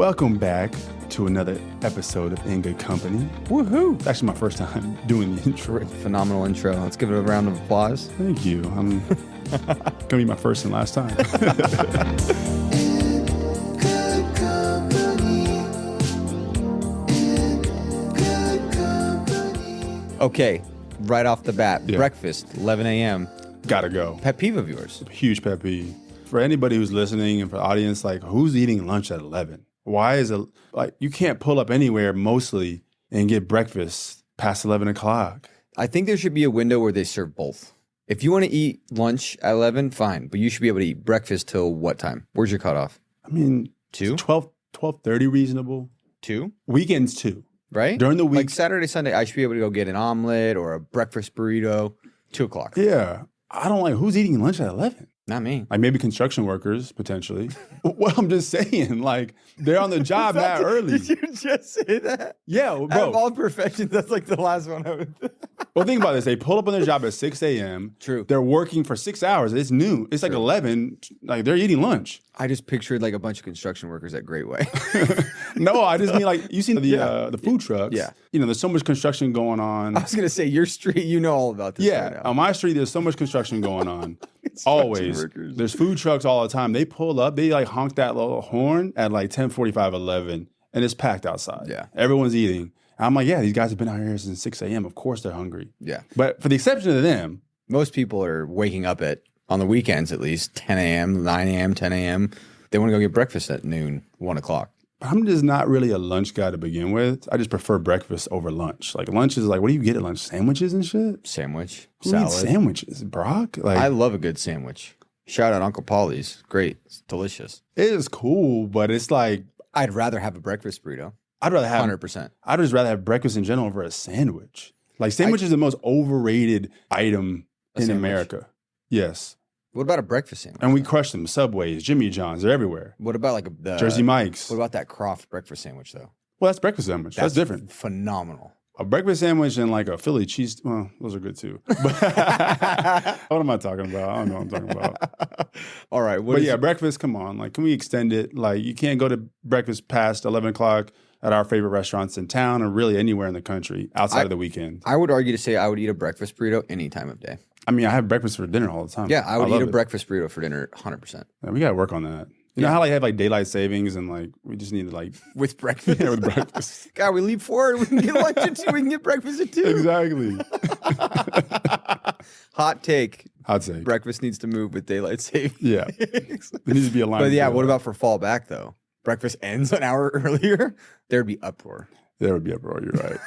Welcome back to another episode of In Good Company. Woohoo! It's actually my first time doing the intro. Phenomenal intro. Let's give it a round of applause. Thank you. I'm gonna be my first and last time. Okay, right off the bat, Yeah. breakfast, 11 a.m. Gotta go. Pet peeve of yours? Huge pet peeve. For anybody who's listening and for the audience, like, who's eating lunch at 11? Why is it, like, you can't pull up anywhere mostly and get breakfast past 11 o'clock? I think there should be a window where they serve both. If you want to eat lunch at 11, fine, but you should be able to eat breakfast till what time? Where's your cutoff? I mean, 2? 12:30 reasonable. 2? Weekends too. Right? During the week. Like Saturday, Sunday, I should be able to go get an omelet or a breakfast burrito, 2 o'clock. Yeah. I don't like, who's eating lunch at 11? Not me. Like maybe construction workers, potentially. Well, I'm just saying, like, they're on the job that early. Did you just say that? Yeah, Out of bro. all professions, that's like the last one I would. Well, think about this. They pull up on their job at 6 a.m. True. They're working for 6 hours. It's noon. It's like 11. Like, they're eating lunch. I just pictured like a bunch of construction workers at Great Way. No, I just mean, like, you see the food trucks. Yeah. You know, there's so much construction going on. I was gonna say your street. You know all about this. Yeah. right now. On my street, there's so much construction going on. Always. workers. There's food trucks all the time. They pull up. They, like, honk that little horn at, like, 10:45, 11. And it's packed outside. Yeah. Everyone's eating. And I'm like, yeah, these guys have been out here since 6 a.m. Of course they're hungry. Yeah. But for the exception of them, Most people are waking up at on the weekends at least 10 a.m., 9 a.m., 10 a.m. They want to go get breakfast at noon, 1 o'clock. I'm just not really a lunch guy to begin with. I just prefer breakfast over lunch. Like, lunch is like, what do you get at lunch? Sandwiches and shit? Sandwich, Who salad. eats sandwiches? Brock? Like, I love a good sandwich. Shout out Uncle Polly's. Great. It's delicious. it is cool, but it's like, I'd rather have a breakfast burrito. I'd rather have 100%. I'd just rather have breakfast in general over a sandwich. Like, sandwich is the most overrated item in sandwich? America. Yes. What about a breakfast sandwich? And we crush them. Subways, Jimmy John's, they're everywhere. What about like the Jersey Mike's. What about that Croft breakfast sandwich though? Well, that's breakfast sandwich. That's different. Phenomenal. A breakfast sandwich and like a Philly cheese, well, those are good too. But what am I talking about? I don't know what I'm talking about. All right. But yeah, breakfast, come on. Like, can we extend it? Like, you can't go to breakfast past 11 o'clock at our favorite restaurants in town or really anywhere in the country outside of the weekend. I would argue to say I would eat a breakfast burrito any time of day. I mean, I have breakfast for dinner all the time. Yeah, I would eat love a it. breakfast burrito for dinner 100%. Yeah, we got to work on that. You know how like have like daylight savings and like we just need to like With breakfast? yeah, with breakfast. God, we leave 4, we can get lunch at 2, we can get breakfast at 2. Exactly. Hot take. I'd say. Breakfast needs to move with daylight savings. Yeah. There needs to be a line. But yeah, what about for fallback though? Breakfast ends an hour earlier? There'd be uproar. There would be a bro. You're right.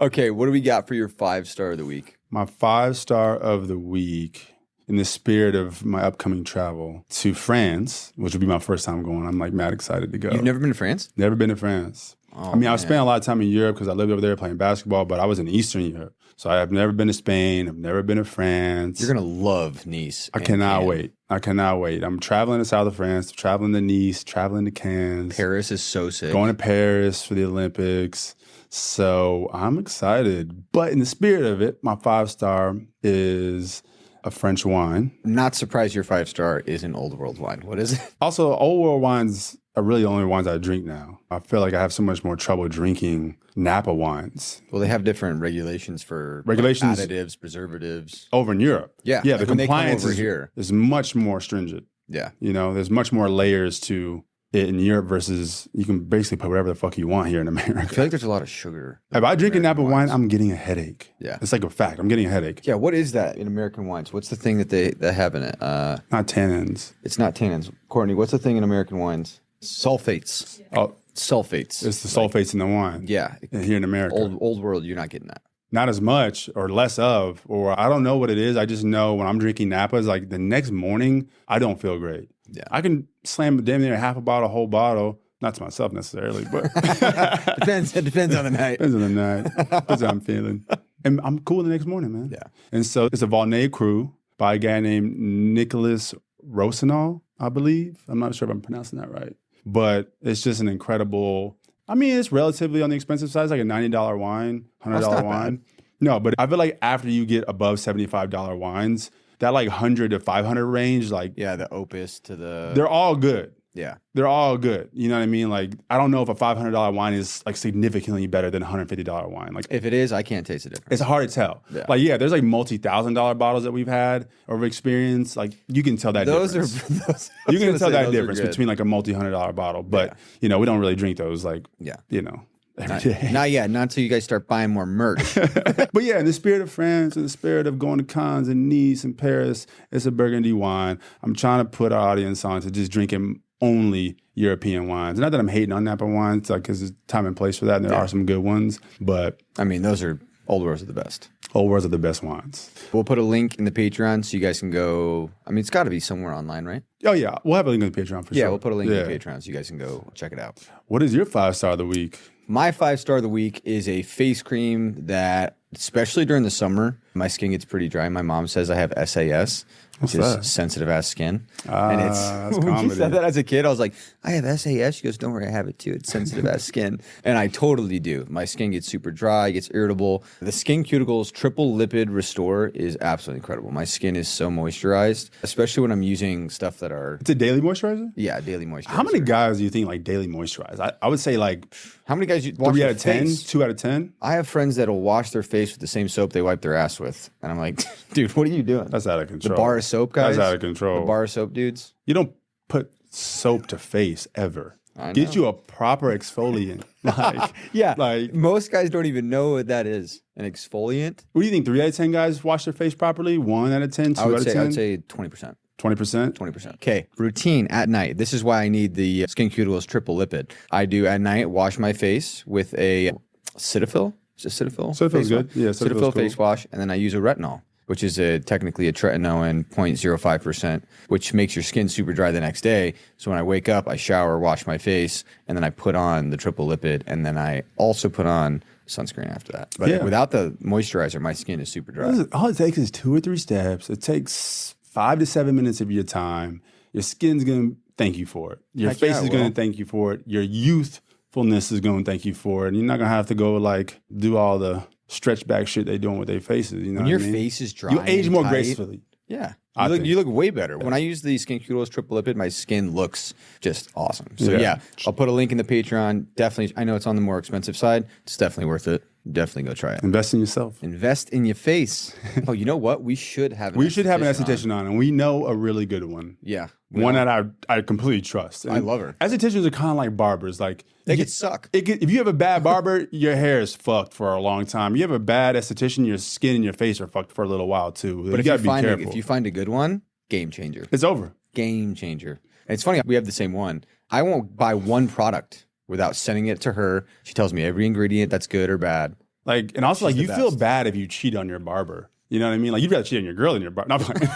Okay, what do we got for your 5-star of the week? My 5-star of the week, in the spirit of my upcoming travel to France, which would be my first time going. I'm like mad excited to go. You've never been to France? Never been to France. Oh, I mean, I man. spent a lot of time in Europe because I lived over there playing basketball, but I was in Eastern Europe. So I have never been to Spain. I've never been to France. You're going to love Nice. I and cannot Cannes. wait. I cannot wait. I'm traveling to south of France, traveling to Nice, traveling to Cannes, Paris is so sick. going to Paris for the Olympics. So I'm excited. But in the spirit of it, my 5-star is a French wine. Not surprised your 5-star is an old world wine. What is it? Also, old world wines are really the only wines I drink now. I feel like I have so much more trouble drinking Napa wines. Well, they have different regulations for Regulations- like, additives, preservatives. Over in Europe. Yeah, Yeah, like the when they come compliance over is, here. is much more stringent. Yeah. You know, there's much more layers to it in Europe versus you can basically put whatever the fuck you want here in I America. feel like there's a lot of sugar. If I drink a Napa American wine, wines. I'm getting a headache. Yeah. It's like a fact. I'm getting a headache. Yeah, what is that in American wines? What's the thing that they have in it? Not tannins. It's not tannins. Courtney, what's the thing in American wines? Sulfates. Oh, Sulfates. it's the sulfates in the wine. Yeah. Here in America. Old world, you're not getting that. Not as much or less of, or I don't know what it is. I just know when I'm drinking Napas, like the next morning, I don't feel great. Yeah. I can slam damn near half a bottle, whole bottle. Not to myself necessarily, but It depends on the night. depends on the night. Depends how I'm feeling. And I'm cool the next morning, man. Yeah. And so it's a Volnay Cru by a guy named Nicholas Rosenau, I believe. I'm not sure if I'm pronouncing that right. But it's just an incredible, I mean, it's relatively on the expensive side. It's like a $90 wine, $100 That's not wine. No, but I feel like after you get above $75 wines, that like 100 to 500 range, like Yeah, the Opus to the... they're all good. Yeah. They're all good. You know what I mean? Like, I don't know if a $500 wine is like significantly better than a $150 wine. Like, If it is, I can't taste the difference. it's hard to tell. Yeah. Like, yeah, there's like multi-$1,000 bottles that we've had over experience. Like, you can tell that Those difference. are You can tell that those are difference good. between like a multi-$100 bottle. But, Yeah. you know, we don't really drink those like, Yeah. you know, every Not, day. not yet. Not until you guys start buying more merch. But yeah, in the spirit of France, in the spirit of going to Cannes and Nice and Paris, it's a Burgundy wine. I'm trying to put our audience on to just drinking only European wines. Not that I'm hating on Napa wines, like, because there's time and place for that, and there are some good ones. But I mean, those are Old Worlds are the best. Old Worlds are the best wines. We'll put a link in the Patreon so you guys can go. I mean, it's got to be somewhere online, right? Oh yeah, we'll have a link on the Patreon for sure. Yeah, we'll put a link in the Patreon so you guys can go check it out. What is your 5-star of the week? My 5-star of the week is a face cream that, especially during the summer, my skin gets pretty dry. My mom says I have SAS, which that? is sensitive ass skin. And it's that's when she comedy. said that as a kid, I was like, I have SAS. She goes, don't worry, I have it too. It's sensitive ass skin. And I totally do. My skin gets super dry, gets irritable. The Skin Cuticles Triple Lipid Restore is absolutely incredible. My skin is so moisturized, especially when I'm using stuff that are, It's a daily moisturizer? yeah, daily moisturizer. How many guys do you think like daily moisturize? I would say like How many guys wash 3 their out of 10, face? 2 out of 10. I have friends that'll wash their face with the same soap they wipe their ass with. And I'm like, dude, what are you doing? That's out of The control. bar of soap guys? That's out of control. The bar of soap dudes? You don't put soap to face ever. I Get know. you a proper exfoliant. Like, Yeah. like, Most guys don't even know what that is. An exfoliant? what do you think? 3 out of 10 guys wash their face properly? 1 out of 10, 2 I out would of say 10? 20%. 20%? 20%. Okay. Routine at night. This is why I need the Skin Cuticles Triple Lipid. I do at night wash my face with a Cetaphil. Is it Cetaphil? Cetaphil's face good. wash? Yeah, Cetaphil's Cetaphil cool. face wash. And then I use a retinol, which is technically a tretinoin 0.05%, which makes your skin super dry the next day. So when I wake up, I shower, wash my face, and then I put on the triple lipid, and then I also put on sunscreen after that. But Yeah. without the moisturizer, my skin is super dry. All it takes is 2 or 3 steps. It takes 5 to 7 minutes of your time. Your skin's going to thank you for it. Your Heck face yeah, is it going will. to thank you for it. Your youthfulness is going to thank you for it. And you're not going to have to go like do all the stretch back shit they doing with their faces. You know When what your I mean? face is dry, You age and more tight, gracefully. Yeah. I think. You look way better. When I use the Skin Cuticles Triple Lipid, my skin looks just awesome. So Yeah. yeah, I'll put a link in the Patreon. Definitely, I know it's on the more expensive side. It's definitely worth it. Definitely go try it. Invest in yourself. Invest in your face. Oh, you know what? We should have. We should have an esthetician esthetician on, and we know a really good one. Yeah. One that I completely trust. I love her. Estheticians are kind of like barbers. Like They could suck. If you have a bad barber, your hair is fucked for a long time. You have a bad esthetician, your skin and your face are fucked for a little while too. But you gotta be careful. if you find a good one, game changer. It's over. Game changer. And it's funny, we have the same one. I won't buy one product without sending it to her. She tells me every ingredient that's good or bad. Like, and also She's like the you feel best. bad if you cheat on your barber. You know what I mean? Like you'd rather cheat on your girl than your barber. No, I'm playing.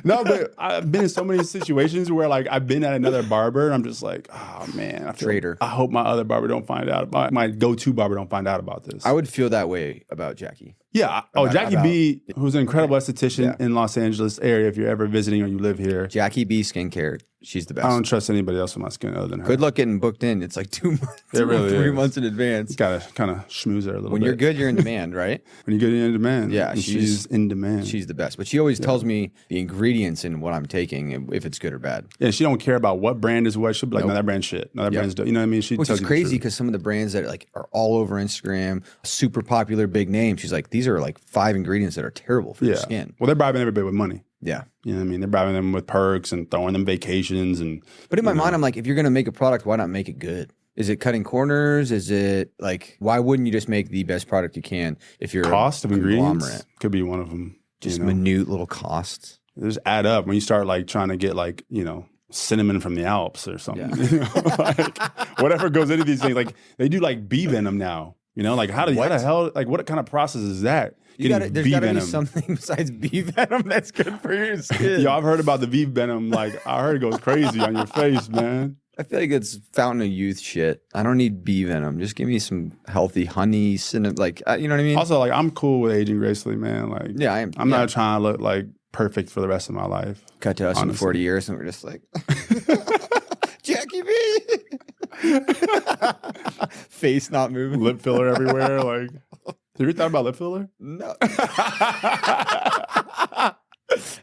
No, but I've been in so many situations where like I've been at another barber and I'm just like, oh man, Traitor. I hope my other barber don't find out. My go-to barber don't find out about this. I would feel that way about Jackie. Yeah. Oh, Jackie B, who's an incredible esthetician Yeah. in Los Angeles area. If you're ever visiting or you live here, Jackie B Skincare. She's the best. I don't trust anybody else with my skin other than her. Good luck getting booked in. It's like 2 months, It really 3 is. months in advance. Gotta kind of schmooze her a little When bit. you're good, you're in demand, right? When you get in demand. Yeah, and she's- she's in demand. She's the best. But she always tells me the ingredients in what I'm taking, if it's good or bad. Yeah, she don't care about what brand is what. She'll be like, no, that brand's shit. No, that Yep. brand's dope. You know what I mean? She Which tells is you the crazy truth. because some of the brands that are all over Instagram, super popular, big name, she's like, these are like 5 ingredients that are terrible for your skin. Well, they're bribing everybody with money. Yeah. You know what I mean? They're bribing them with perks and throwing them vacations and. But in my mind, I'm like, if you're going to make a product, why not make it good? Is it cutting corners? Is it like, why wouldn't you just make the best product you can if you're Cost a of ingredients conglomerate? could be one of them. Just you know? minute little costs. They just add up when you start like trying to get like, you know, cinnamon from the Alps or something. Yeah. You know, like, whatever goes into these things. Like they do like bee venom now. You know, like how the hell, like what kind of process is that? There's Getting got to be something besides bee venom that's good for your skin. Yo, I've heard about the bee venom. Like I heard it goes crazy on your face, man. I feel like it's fountain of youth shit. I don't need bee venom. Just give me some healthy honey, cinnamon, like, you know what I mean? Also, like I'm cool with aging gracefully, man. Like Yeah, I am. I'm not trying to look like perfect for the rest of my life. Cut to us in honestly. 40 years and we're just like, Jackie B. Face not moving. Lip filler everywhere, like Have you thought about lip filler? No.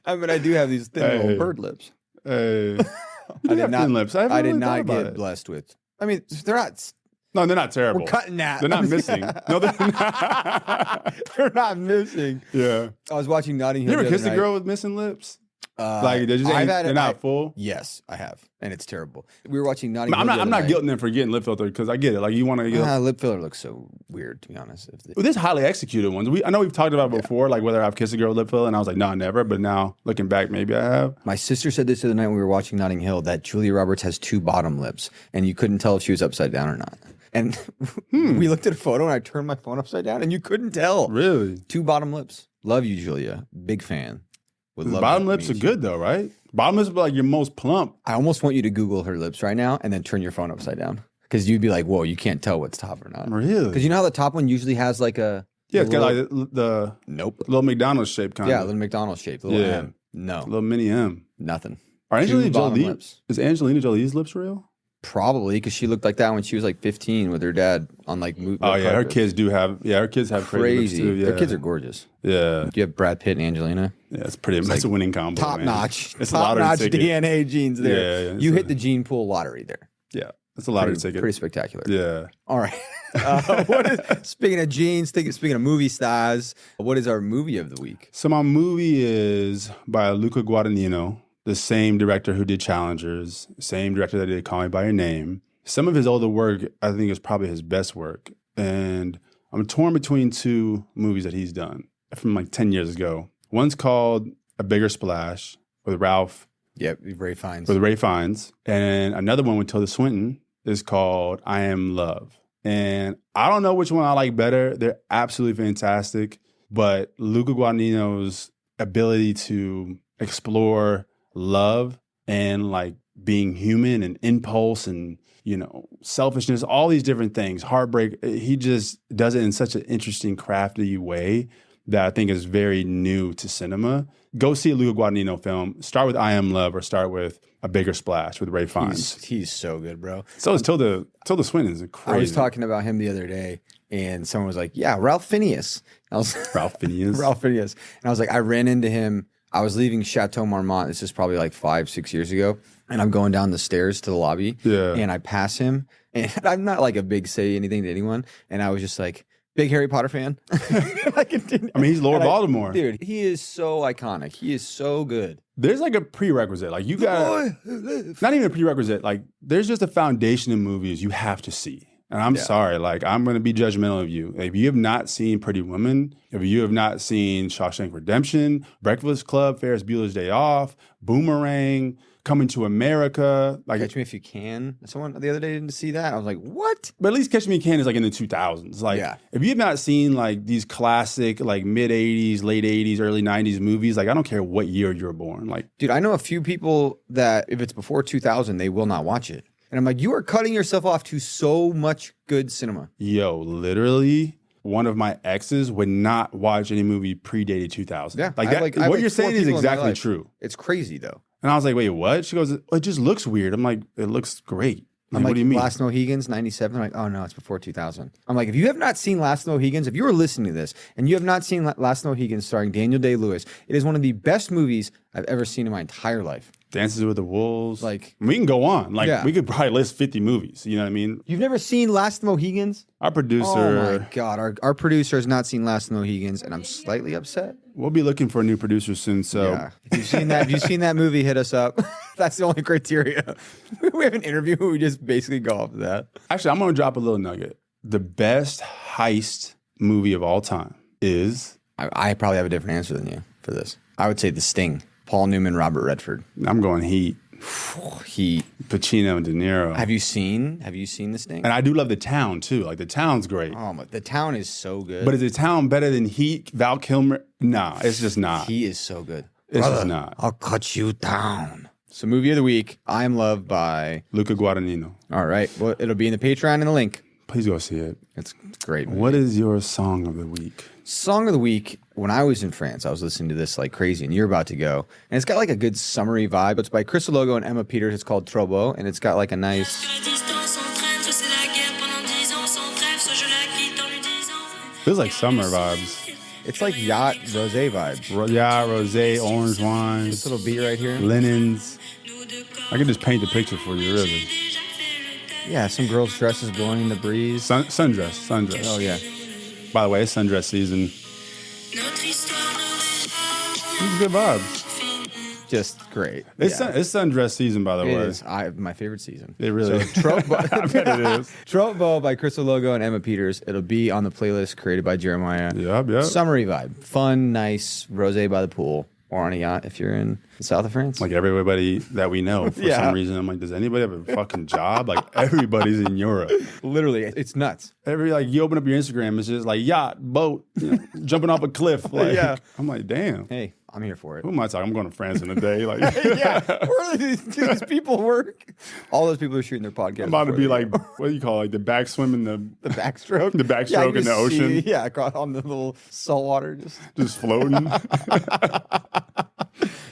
I mean, I do have these thin little bird lips. Hey. I did not. Thin lips. I did really not thought about get it. blessed with. I mean, they're not. No, they're not terrible. We're cutting that. They're not missing. No, they're not. They're not missing. Yeah. I was watching Notting Hill. You ever the kissed other a night. girl with missing lips? Like they're not full. Yes, I have, and it's terrible. We were watching Notting Hill. I'm not guilting them for getting lip filter because I get it. Like you want to get lip filler looks so weird, to be honest. Well, there's highly executed ones. I know we've talked about it before, like whether I've kissed a girl with lip filler, and I was like, no, never. But now looking back, maybe I have. My sister said this the other night when we were watching Notting Hill that Julia Roberts has 2 bottom lips, and you couldn't tell if she was upside down or not. And we looked at a photo, and I turned my phone upside down, and you couldn't tell. Really? 2 bottom lips. Love you, Julia. Big fan. Would love bottom to lips meet are you. good though, right? Bottom lips are like your most plump. I almost want you to Google her lips right now and then turn your phone upside down. Because you'd be like, whoa, you can't tell what's top or not. Really? Because you know how the top one usually has like a... Yeah, it's got like the Nope. little McDonald's shape kind Yeah, of. little McDonald's shape. Little Yeah. M. No. Little mini M. Nothing. Are 2 Angelina bottom Jolie? lips. Is Angelina Jolie's lips real? Probably, because she looked like that when she was like 15 with her dad on like movie. Oh yeah, her kids have crazy lips too. Yeah. Their kids are gorgeous. Yeah. Do you have Brad Pitt and Angelina? Yeah, it's pretty. That's a winning combo. Top man. notch. It's a top lottery notch ticket. DNA genes there. Yeah, you hit the gene pool lottery there. Yeah, it's a lottery Pretty, ticket. pretty spectacular. Yeah. All right. Speaking of genes, speaking of movie stars, what is our movie of the week? So my movie is by Luca Guadagnino, the same director who did Challengers, same director that did Call Me by Your Name. Some of his older work, I think, is probably his best work. And I'm torn between 2 movies that he's done from like 10 years ago. One's called A Bigger Splash with Ralph. Yep, Ray Fiennes. With Ray Fiennes. And another one with Tilda Swinton is called I Am Love. And I don't know which one I like better. They're absolutely fantastic. But Luca Guadagnino's ability to explore love and like being human and impulse and, you know, selfishness, all these different things, heartbreak, he just does it in such an interesting, crafty way that I think is very new to cinema. Go see a Luca Guadagnino film. Start with I Am Love or start with A Bigger Splash with Ray Fiennes. He's so good, bro. So is Tilda Swinton is crazy. I was talking about him the other day, and someone was like, yeah, Ralph Fiennes. I was Ralph Fiennes. Ralph Fiennes. And I was like, I ran into him. I was leaving Chateau Marmont. This is probably like 5-6 years ago. And I'm going down the stairs to the lobby. Yeah. And I pass him. And I'm not like a big say anything to anyone. And I was just like, big Harry Potter fan. I mean, he's Lower Baltimore. Dude, he is so iconic. He is so good. There's like a prerequisite. Like you got not even a prerequisite. Like there's just a foundation in movies you have to see. And I'm sorry, like I'm going to be judgmental of you. If you have not seen Pretty Woman, if you have not seen Shawshank Redemption, Breakfast Club, Ferris Bueller's Day Off, Boomerang, Coming to America, like Catch Me If You Can. Someone the other day didn't see that. I was like, what? But at least Catch Me If You Can is like in the 2000s. Like if you have not seen like these classic like mid 80s, late 80s, early 90s movies, like I don't care what year you were born. Like, dude, I know a few people that if it's before 2000, they will not watch it. And I'm like, you are cutting yourself off to so much good cinema. Yo, literally, one of my exes would not watch any movie predated 2000. Yeah, like that. What you're saying is exactly true. It's crazy though. And I was like, wait, what? She goes, it just looks weird. I'm like, it looks great. I'm like, what do you mean? Last Mohegans, 97. I'm like, oh no, it's before 2000. I'm like, if you have not seen Last Mohegans, if you are listening to this and you have not seen Last Mohegans starring Daniel Day-Lewis, it is one of the best movies I've ever seen in my entire life. Dances with the Wolves. Like, we can go on. Like, we could probably list 50 movies. You know what I mean? You've never seen Last Mohegans? Our producer. Oh my God. Our producer has not seen Last Mohegans, and I'm slightly upset. We'll be looking for a new producer soon. So if you've seen that movie, hit us up. That's the only criteria. We have an interview where we just basically go off of that. Actually, I'm going to drop a little nugget. The best heist movie of all time is... I probably have a different answer than you for this. I would say The Sting. Paul Newman, Robert Redford. I'm going Heat. Heat. Pacino and De Niro. Have you seen The Sting? And I do love The Town too. Like The Town's great. Oh my, The Town is so good. But is The Town better than Heat? Val Kilmer? Nah, it's just not. He is so good. It's just not. I'll cut you down. So movie of the week, I Am Loved by Luca Guadagnino. All right. Well, it'll be in the Patreon in the link. Please go see it. It's great. Movie. What is your song of the week? Song of the week, when I was in France, I was listening to this like crazy, and you're about to go. And it's got like a good summery vibe. It's by Crystal Logo and Emma Peters. It's called Trobo, and it's got like a nice... Feels like summer vibes. It's like yacht rosé vibes. Yeah, rosé, orange wine, This little beat right here. linens. I can just paint the picture for you, really. Yeah, some girls' dresses blowing in the breeze. Sundress. Oh yeah. By the way, it's sundress season. Good vibes. Just great. It's sundress season, by the It way. is my favorite season. It really So, Trope I bet it is. Trope Bow by Crystal Logo and Emma Peters. It'll be on the playlist created by Jeremiah. Yep. Summery vibe. Fun, nice, rosé by the pool or on a yacht if you're in the south of France. Like everybody that we know, for some reason, I'm like, does anybody have a fucking job? Like everybody's in Europe. Literally, it's nuts. You open up your Instagram, it's just like yacht, boat, jumping off a cliff. Like, Yeah. I'm like, damn. Hey, I'm here for it. Who am I talking? I'm going to France in a day. Like, Yeah, where do these people work? All those people are shooting their podcast. I'm about to before be they like, go. what do you call it? Like the backswim in the backstroke. the backstroke you in the just ocean. See, across on the little salt water. Just floating.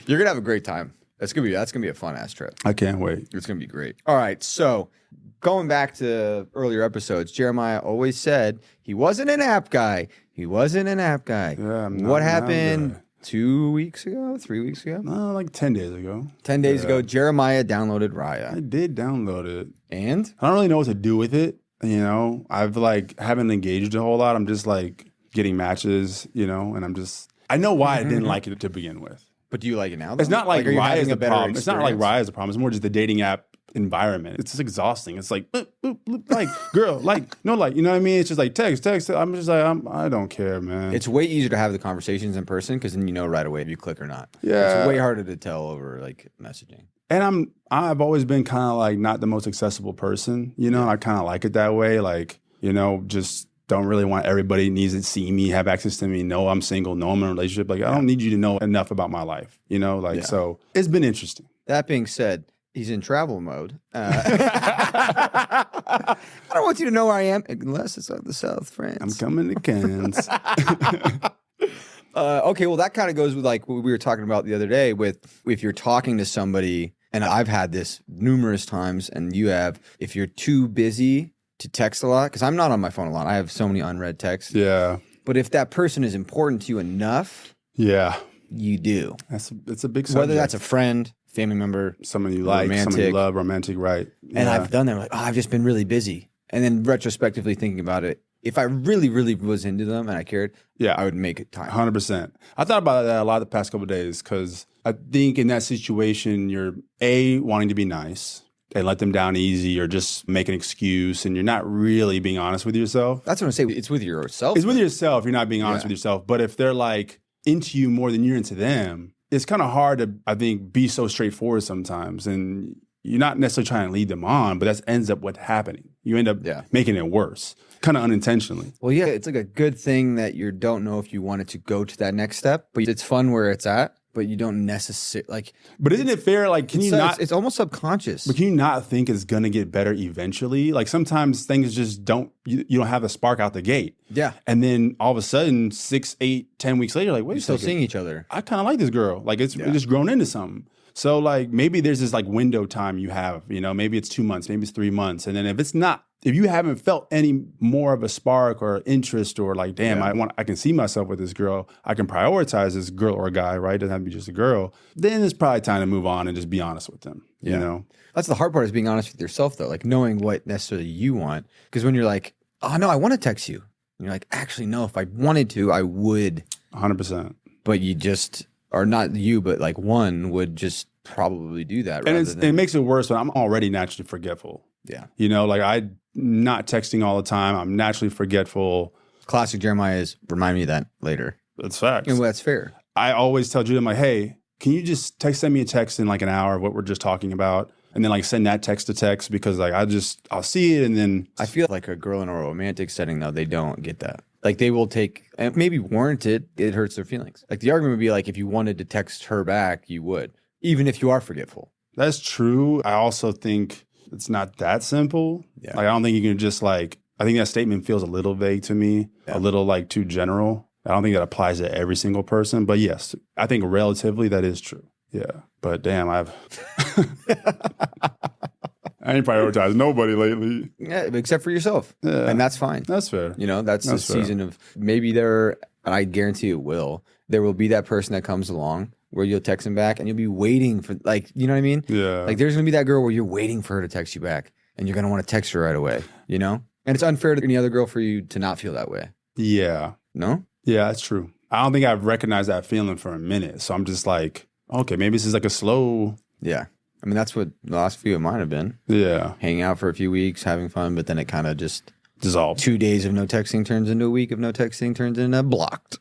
You're gonna have a great time. That's gonna be a fun ass trip. I can't wait. It's gonna be great. All right, so going back to earlier episodes, Jeremiah always said he wasn't an app guy. He wasn't an app guy. Yeah, I'm not what an app happened guy. 2 weeks ago? 3 weeks ago? No, like 10 days ago. 10 days ago, Jeremiah downloaded Raya. I did download it. And? I don't really know what to do with it. I've haven't engaged a whole lot. I'm just like getting matches, and I know why I didn't like it to begin with. But do you like it now? Though? It's not like are you Raya is having the a better problem. It's not like experience? Raya is the problem. It's more just the dating app environment. It's just exhausting. It's like, boop, boop, boop, like, girl, like, no, like, you know what I mean? It's just like text. I'm just like, I don't care, man. It's way easier to have the conversations in person because then you know right away if you click or not. Yeah. It's way harder to tell over like messaging. And I've always been kind of like not the most accessible person, and I kind of like it that way. Like, just don't really want everybody needs to see me, have access to me, know I'm single, know I'm in a relationship. Like, I don't need you to know enough about my life, so it's been interesting. That being said, he's in travel mode. I don't want you to know where I am unless it's on the South France. I'm coming to Cannes. Okay, well, that kind of goes with like what we were talking about the other day with if you're talking to somebody, and I've had this numerous times, and you have, if you're too busy to text a lot, because I'm not on my phone a lot. I have so many unread texts. Yeah. But if that person is important to you enough, Yeah. you do. It's a big subject. Whether that's a friend, family member, someone you like, someone you love, romantic, right? and I've done that. Like, I've just been really busy. And then retrospectively thinking about it, if I really, really was into them and I cared, I would make it time. 100%. I thought about that a lot the past couple of days because I think in that situation, you're wanting to be nice and let them down easy or just make an excuse and you're not really being honest with yourself. That's what I'm saying. It's with yourself. It's with yourself. You're not being honest with yourself. But if they're like into you more than you're into them, it's kind of hard to, I think, be so straightforward sometimes. And you're not necessarily trying to lead them on, but that ends up what's happening. You end up making it worse, kind of unintentionally. Well, yeah, it's like a good thing that you don't know if you wanted to go to that next step, but it's fun where it's at, but you don't necessarily like. But isn't it fair? Like, can you not? It's almost subconscious. But can you not think it's gonna get better eventually? Like sometimes things just don't. You don't have a spark out the gate. Yeah. And then all of a sudden, 6, 8, 10 weeks later, like, wait, You're still seeing each other. I kind of like this girl. Like it's just grown into something. So like maybe there's this like window time you have. Maybe it's 2 months, maybe it's 3 months, and then if you haven't felt any more of a spark or interest or like, damn, I can see myself with this girl, I can prioritize this girl or guy, right? It doesn't have to be just a girl. Then it's probably time to move on and just be honest with them. That's the hard part is being honest with yourself though, like knowing what necessarily you want. Because when you're like, oh no, I want to text you. And you're like, actually, no, if I wanted to, I would. 100%. But you just are not you, but like one would just probably do that. And it makes it worse when I'm already naturally forgetful. Yeah. Like I'm not texting all the time. I'm naturally forgetful. Classic Jeremiah is remind me of that later. That's facts. And that's fair. I always tell Judah, I'm like, hey, can you just send me a text in like an hour of what we're just talking about? And then like send that text to text because like I'll see it and then. I feel like a girl in a romantic setting though, they don't get that. Like they will take, and maybe warranted, it hurts their feelings. Like the argument would be like, if you wanted to text her back, you would, even if you are forgetful. That's true. I also think it's not that simple. Yeah. Like I don't think you can just like, I think that statement feels a little vague to me, a little like too general. I don't think that applies to every single person, but yes, I think relatively that is true. Yeah. But damn, I I ain't prioritized nobody lately. Yeah, except for yourself. Yeah. And that's fine. That's fair. You know, that's the That's fair. season of maybe there, and I guarantee it will, there will be that person that comes along where you'll text them back and you'll be waiting for, like, you know what I mean? Yeah. Like there's going to be that girl where you're waiting for her to text you back and you're going to want to text her right away, you know? And it's unfair to any other girl for you to not feel that way. Yeah. No? Yeah, that's true. I don't think I've recognized that feeling for a minute. So I'm just like, okay, maybe this is like a slow. Yeah. I mean, that's what the last few of mine have been. Yeah. Hanging out for a few weeks, having fun, but then it kind of just Dissolved. 2 days of no texting turns into a week of no texting turns into blocked.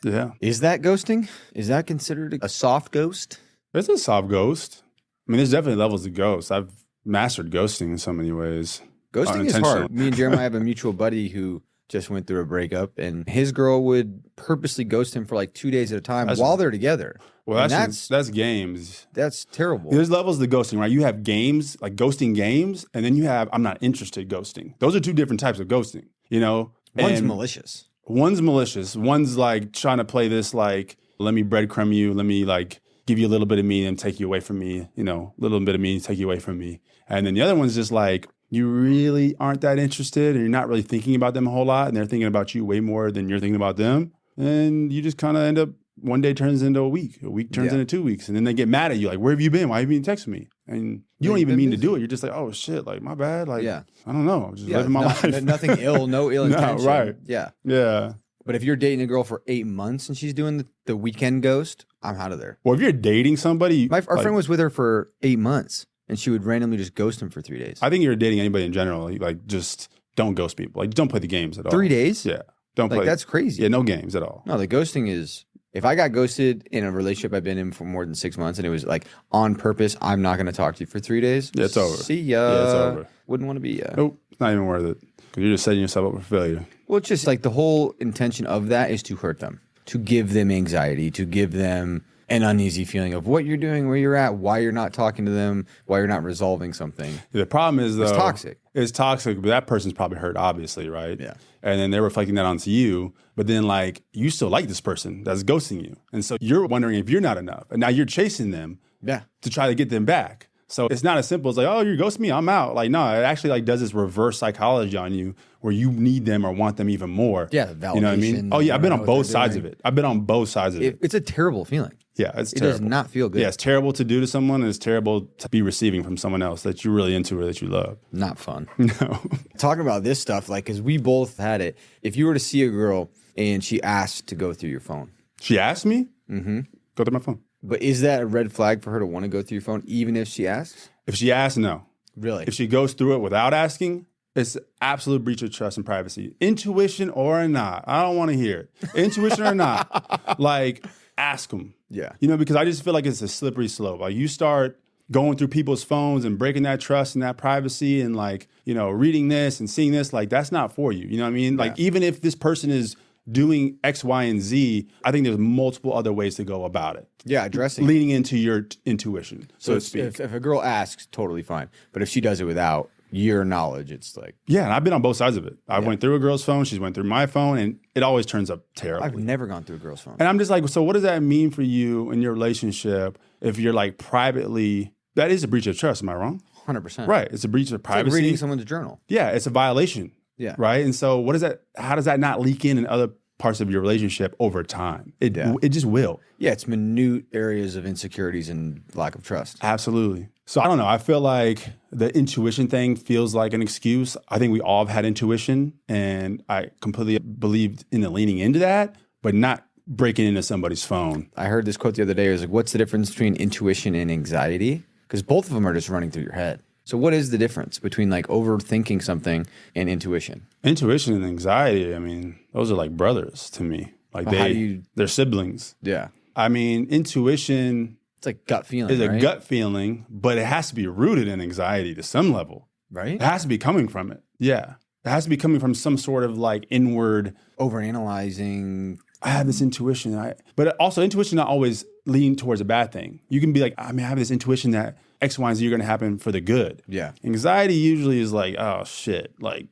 Yeah. Is that ghosting? Is that considered a soft ghost? It's a soft ghost. I mean, there's definitely levels of ghost. I've mastered ghosting in so many ways. Ghosting is hard. Me and Jeremiah have a mutual buddy who just went through a breakup, and his girl would purposely ghost him for like 2 days at a time while they're together. Well, that's games. That's terrible. There's levels of ghosting, right? You have games, like ghosting games, and then you have I'm not interested ghosting. Those are two different types of ghosting, you know? One's And malicious. One's malicious. One's like trying to play this like, let me breadcrumb you, let me like give you a little bit of me and take you away from me, you know, a little bit of me and take you away from me. And then the other one's just like, you really aren't that interested and you're not really thinking about them a whole lot and they're thinking about you way more than you're thinking about them. And you just kind of end up, one day turns into a week turns into 2 weeks. And then they get mad at you, like, where have you been? Why have you been texting me? And you don't even mean to do it. You're just like, oh shit, like my bad. Like, I don't know. I'm just living my life. Nothing ill, no ill intention. Right. Yeah. Yeah. But if you're dating a girl for 8 months and she's doing the weekend ghost, I'm out of there. Well, if you're dating somebody, Our friend was with her for 8 months and she would randomly just ghost him for 3 days. I think you're dating anybody in general. Like, just don't ghost people. Like, don't play the games at all. 3 days? Yeah. Don't play. That's crazy. Yeah, no games at all. No, the ghosting is, if I got ghosted in a relationship I've been in for more than 6 months and it was like on purpose, I'm not going to talk to you for 3 days. Yeah, it's over. See ya. Yeah, it's over. Wouldn't want to be ya. Nope. It's not even worth it. Because you're just setting yourself up for failure. Well, it's just like the whole intention of that is to hurt them, to give them anxiety, to give them an uneasy feeling of what you're doing, where you're at, why you're not talking to them, why you're not resolving something. The problem is, though, It's toxic. It's toxic, but that person's probably hurt, obviously, right? Yeah. And then they're reflecting that onto you. But then, like, you still like this person that's ghosting you. And so you're wondering if you're not enough. And now you're chasing them to try to get them back. So it's not as simple as like, oh, you're ghosting me, I'm out. Like, no, it actually like does this reverse psychology on you where you need them or want them even more. Yeah, validation. You know what I mean? Oh, yeah, I've been on both sides of it. I've been on both sides of it. It's a terrible feeling. Yeah, it's It terrible. does not feel good. Yeah, it's terrible to do to someone, and it's terrible to be receiving from someone else that you're really into or that you love. Not fun. No. Talking about this stuff, like, because we both had it. If you were to see a girl and she asked to go through your phone. She asked me? Mm-hmm. Go through my phone. But is that a red flag for her to want to go through your phone, even if she asks? If she asks, no. Really? If she goes through it without asking, it's absolute breach of trust and privacy. Intuition or not. I don't want to hear it. Intuition or not. Like, ask them. Yeah. You know, because I just feel like it's a slippery slope. Like, you start going through people's phones and breaking that trust and that privacy and, like, you know, reading this and seeing this, like, that's not for you. You know what I mean? Like, even if this person is doing X, Y, and Z, I think there's multiple other ways to go about it. Yeah, addressing Leaning into your intuition, so to speak. If a girl asks, totally fine. But if she does it without your knowledge, it's like... Yeah, and I've been on both sides of it. I went through a girl's phone, she's went through my phone, and it always turns up terribly. I've never gone through a girl's phone. And I'm just like, so what does that mean for you in your relationship if you're like privately... That is a breach of trust, am I wrong? 100%. Right, it's a breach of privacy. It's like reading someone's journal. Yeah, it's a violation. Yeah. Right? And so what is that? How does that not leak in other parts of your relationship over time? It just will. Yeah, it's minute areas of insecurities and lack of trust. Absolutely. So I don't know. I feel like the intuition thing feels like an excuse. I think we all have had intuition, and I completely believed in the leaning into that, but not breaking into somebody's phone. I heard this quote the other day. It was like, what's the difference between intuition and anxiety? Because both of them are just running through your head. So what is the difference between like overthinking something and intuition? Intuition and anxiety, I mean, those are like brothers to me. Like they're siblings. Yeah. I mean, intuition It's like gut feeling, is a right? gut feeling, but it has to be rooted in anxiety to some level. Right? It has to be coming from it. Yeah. It has to be coming from some sort of like inward, Overanalyzing. I have this intuition. But also intuition not always lean towards a bad thing. You can be like, I mean, I have this intuition that X, Y, and Z are going to happen for the good. Yeah. Anxiety usually is like, oh shit, like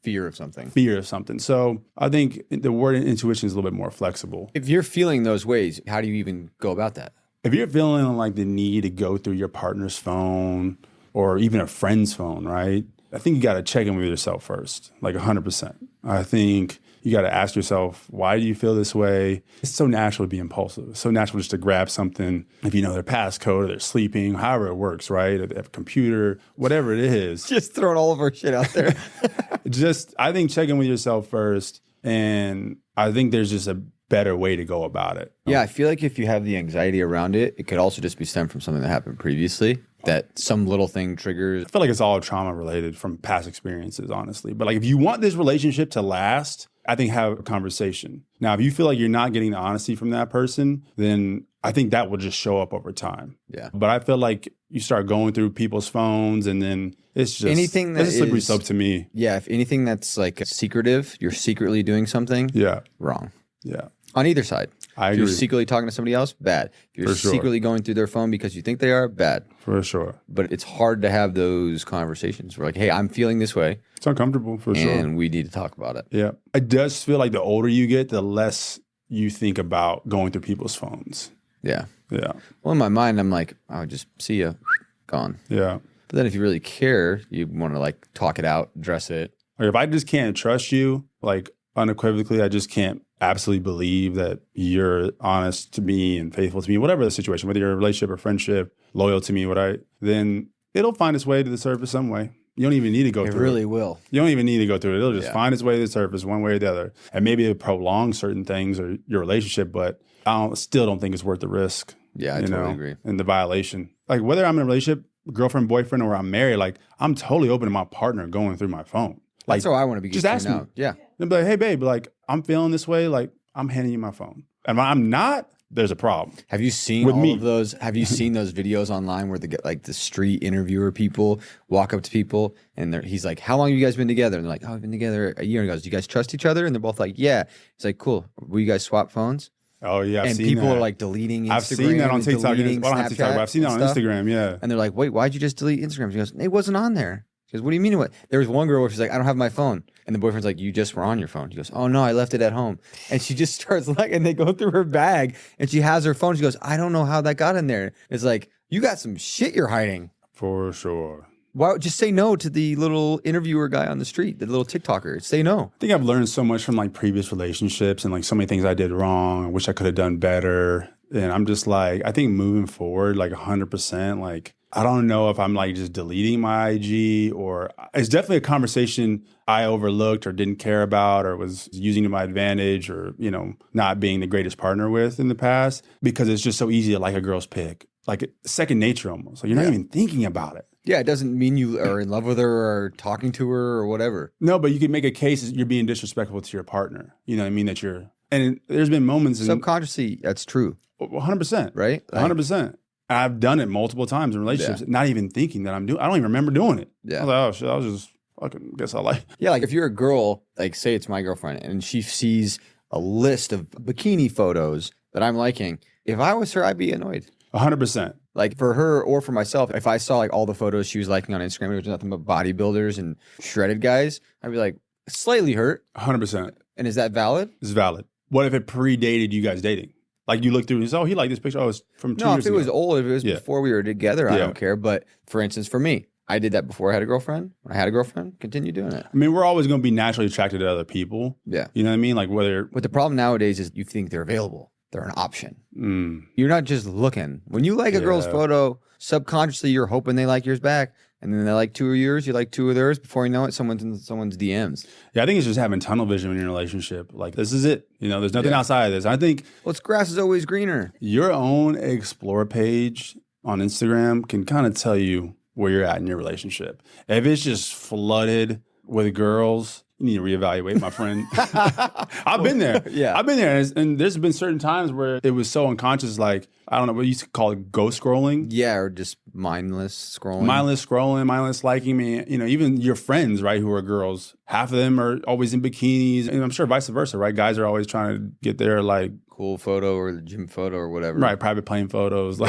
Fear of something. fear of something. So I think the word intuition is a little bit more flexible. If you're feeling those ways, how do you even go about that? If you're feeling like the need to go through your partner's phone or even a friend's phone, right? I think you got to check in with yourself first, like 100%. I think you got to ask yourself, why do you feel this way? It's so natural to be impulsive. It's so natural just to grab something if you know their passcode or they're sleeping, however it works, right? Or they have a computer, whatever it is. Just throwing all of our shit out there. I think check in with yourself first. And I think there's just a better way to go about it. Yeah, I feel like if you have the anxiety around it, it could also just be stemmed from something that happened previously, that some little thing triggers. I feel like it's all trauma related from past experiences, honestly. But like if you want this relationship to last, I think have a conversation. Now, if you feel like you're not getting the honesty from that person, then I think that will just show up over time. Yeah. But I feel like you start going through people's phones and then it's just anything that it's a slippery slope to me. Yeah, if anything that's like secretive, you're secretly doing something. Yeah. Wrong. Yeah. On either side. I if agree. you're secretly talking to somebody else, bad. If you're secretly going through their phone because you think they are, bad. For sure. But it's hard to have those conversations. We're like, hey, I'm feeling this way. It's uncomfortable for sure. And we need to talk about it. Yeah. It does feel like the older you get, the less you think about going through people's phones. Yeah. Yeah. Well, in my mind, I'm like, I would just see you, gone. Yeah. But then if you really care, you want to like talk it out, address it. Or if I just can't trust you, like unequivocally, I just can't absolutely believe that you're honest to me and faithful to me, whatever the situation, whether you're a relationship or friendship, loyal to me, then it'll find its way to the surface some way. You don't even need to go through it. It really will. You don't even need to go through it. It'll just find its way to the surface one way or the other. And maybe it'll prolong certain things or your relationship, but I still don't think it's worth the risk. Yeah, I totally agree. And the violation. Like whether I'm in a relationship, girlfriend, boyfriend, or I'm married, like I'm totally open to my partner going through my phone. Like, that's how I want to be. Just ask me. Out. Yeah. And be like, hey, babe, like I'm feeling this way. Like I'm handing you my phone. And if I'm not, there's a problem. Have you seen all of those? Have you seen those videos online where the street interviewer people walk up to people and he's like, how long have you guys been together? And they're like, oh, we've been together a year. And he goes, do you guys trust each other? And they're both like, yeah. He's like, cool. Will you guys swap phones? Oh, yeah. And people are like deleting Instagram. I've seen that on TikTok. Well, I don't have TikTok, but I've seen that on Instagram. Yeah. And they're like, wait, why'd you just delete Instagram? She goes, it wasn't on there. She goes, what do you mean? What? There was one girl where she's like, I don't have my phone. And the boyfriend's like, you just were on your phone. She goes, oh no, I left it at home. And she just starts like, and they go through her bag and she has her phone. She goes, I don't know how that got in there. It's like, you got some shit you're hiding. For sure. Why just say no to the little interviewer guy on the street, the little TikToker? Say no. I think I've learned so much from like previous relationships and like so many things I did wrong. I wish I could have done better. And I'm just like, I think moving forward, like 100%, like, I don't know if I'm like just deleting my IG or it's definitely a conversation I overlooked or didn't care about or was using to my advantage or, not being the greatest partner with in the past because it's just so easy to like a girl's pic, like second nature almost. Like you're not even thinking about it. Yeah, it doesn't mean you are in love with her or talking to her or whatever. No, but you can make a case that you're being disrespectful to your partner. You know what I mean? And there's been moments subconsciously, that's true. 100%. Right? 100%. I've done it multiple times in relationships, not even thinking that I don't even remember doing it. Yeah. I was like, oh shit, I was just fucking guess I like. Yeah, like if you're a girl, like say it's my girlfriend, and she sees a list of bikini photos that I'm liking, if I was her, I'd be annoyed. 100%. Like for her or for myself, if I saw like all the photos she was liking on Instagram, it was nothing but bodybuilders and shredded guys, I'd be like slightly hurt. 100%. And is that valid? It's valid. What if it predated you guys dating? Like you look through and you say, oh, he liked this picture. Oh, it's from 2 years ago. No, if it was old, if it was before we were together, I don't care. But for instance, for me, I did that before I had a girlfriend. When I had a girlfriend, continue doing it. I mean, we're always going to be naturally attracted to other people. Yeah. You know what I mean? Like whether... But the problem nowadays is you think they're available. They're an option. You're not just looking. When you like a girl's photo, subconsciously you're hoping they like yours back. And then they like 2 of yours, you like 2 of theirs. Before you know it, someone's in someone's DMs. Yeah, I think it's just having tunnel vision in your relationship. Like, this is it. There's nothing outside of this. I think... Well, it's grass is always greener. Your own explore page on Instagram can kind of tell you where you're at in your relationship. If it's just flooded with girls... You need to reevaluate, my friend. I've been there. Yeah. I've been there. And there's been certain times where it was so unconscious, like, I don't know, what you used to call it ghost scrolling. Yeah, or just mindless scrolling. Mindless liking me. Even your friends, right, who are girls, half of them are always in bikinis. And I'm sure vice versa, right? Guys are always trying to get their, like... cool photo or the gym photo or whatever. Right, private plane photos.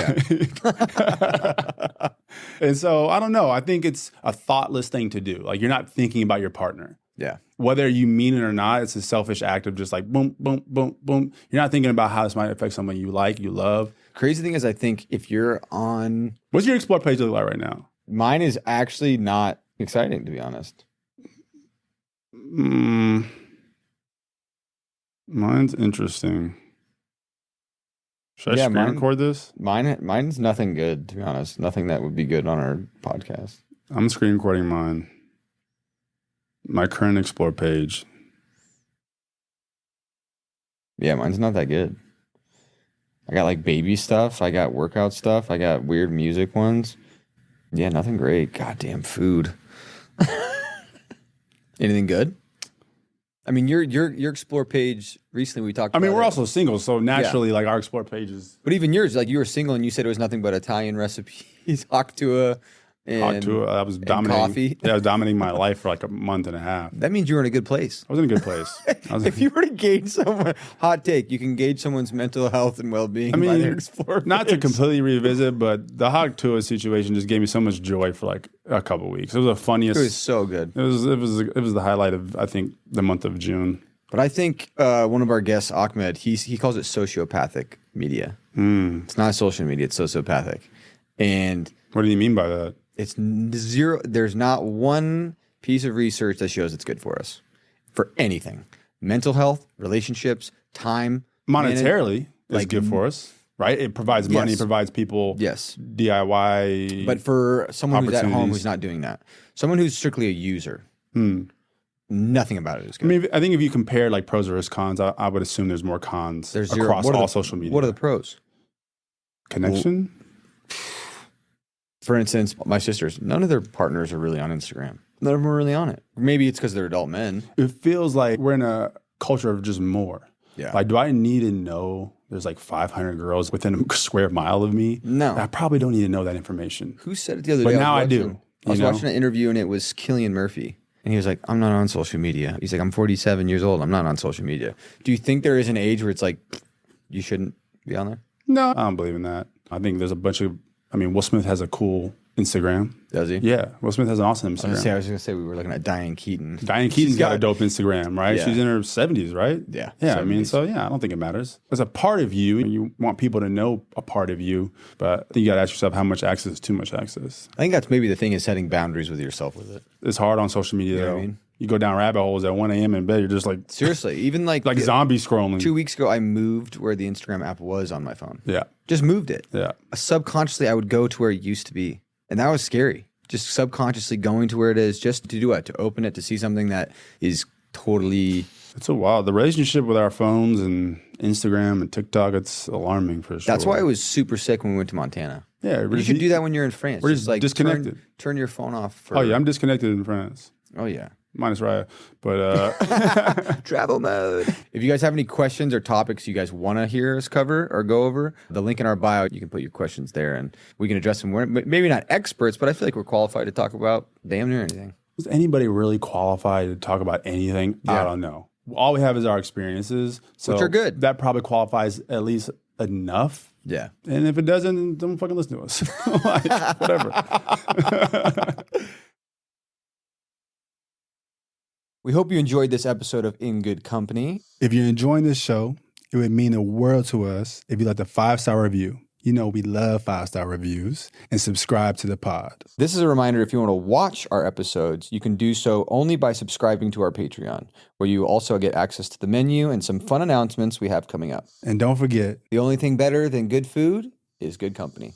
And so, I don't know. I think it's a thoughtless thing to do. Like, you're not thinking about your partner. Yeah. Whether you mean it or not, it's a selfish act of just like boom, boom, boom, boom. You're not thinking about how this might affect someone you like, you love. Crazy thing is, I think if you're on... What's your explore page look like right now? Mine is actually not exciting, to be honest. Mine's interesting. Should I screen mine- record this? Mine's nothing good, to be honest. Nothing that would be good on our podcast. I'm screen recording mine. My current explore page. Yeah, mine's not that good. I got like baby stuff. I got workout stuff. I got weird music ones. Yeah, nothing great. Goddamn food. Anything good? I mean, your explore page recently we talked. I mean, about we're it. also single, so naturally, like our explore pages. But even yours, like you were single and you said it was nothing but Italian recipes, Octua, and I was dominating. coffee. Yeah, I was dominating my life for like a month and a half. That means you were in a good place. I was in a good place. If you were to gauge someone, hot take, you can gauge someone's mental health and well-being by their explore not to page. completely revisit, but the hot tour situation just gave me so much joy for like a couple of weeks. It was the funniest. It was so good. It was the highlight of I think the month of June. But I think one of our guests, Ahmed, he calls it sociopathic media. It's not social media; it's sociopathic. And What do you mean by that? it's zero. There's not one piece of research that shows it's good for us for anything: mental health, relationships, time, Monetarily, it's like, good for us, right? It provides money, Yes. provides people Yes, DIY. but for someone who's at home Opportunities. who's not doing that, someone who's strictly a user, nothing about it is I good. mean, I think if you compare like pros versus cons, I would assume there's more cons There's zero. across What are all the- social media. What are the pros? Connection? For instance, my sisters, none of their partners are really on Instagram. None of them are really on it. Maybe it's because they're adult men. It feels like we're in a culture of just more. Yeah. Like, do I need to know there's like 500 girls within a square mile of me? No. I probably don't need to know that information. Who said it the other But day? now I was do, watching- I was you know? watching an interview and it was Cillian Murphy. And he was like, I'm not on social media. He's like, I'm 47 years old. I'm not on social media. Do you think there is an age where it's like, you shouldn't be on there? No, I don't believe in that. I think there's a bunch of, Will Smith has a cool Instagram. Does he? Yeah, Will Smith has an awesome I was Instagram. going to say we were looking at Diane Keaton. Diane Keaton's got a dope Instagram, right? Yeah. She's in her 70s, right? Yeah, Yeah, 70s. so yeah, I don't think it matters. It's a part of you, and you want people to know a part of you, but I think you got to ask yourself how much access is too much access. I think that's maybe the thing is setting boundaries with yourself with it. It's hard on social media, know what though. I mean? You go down rabbit holes at 1 a.m. in bed, you're just like Seriously, even like zombie scrolling. 2 weeks ago, I moved where the Instagram app was on my phone. Yeah, Just moved it. yeah. Subconsciously, I would go to where it used to be. And that was scary. Just subconsciously going to where it is, just to do what? To open it, to see something that is totally. It's so wild. The relationship with our phones and Instagram and TikTok, it's alarming for sure. That's why I was super sick when we went to Montana. Yeah, You should do that when you're in France. We're just like disconnected. Turn your phone off. For, Oh, yeah, I'm disconnected in France. Oh, yeah. Minus Raya. But Travel mode. If you guys have any questions or topics you guys want to hear us cover or go over, the link in our bio, you can put your questions there and we can address them. We're maybe not experts, but I feel like we're qualified to talk about damn near anything. is anybody really qualified to talk about anything? Yeah. I don't know. All we have is our experiences. So Which are good. That probably qualifies at least enough. Yeah. And if it doesn't, then don't fucking listen to us. Like, whatever. We hope you enjoyed this episode of In Good Company. If you're enjoying this show, it would mean the world to us if you left a 5-star review. You know we love 5-star reviews, and subscribe to the pod. This is a reminder, if you want to watch our episodes, you can do so only by subscribing to our Patreon, where you also get access to the menu and some fun announcements we have coming up. And don't forget, The only thing better than good food is good company.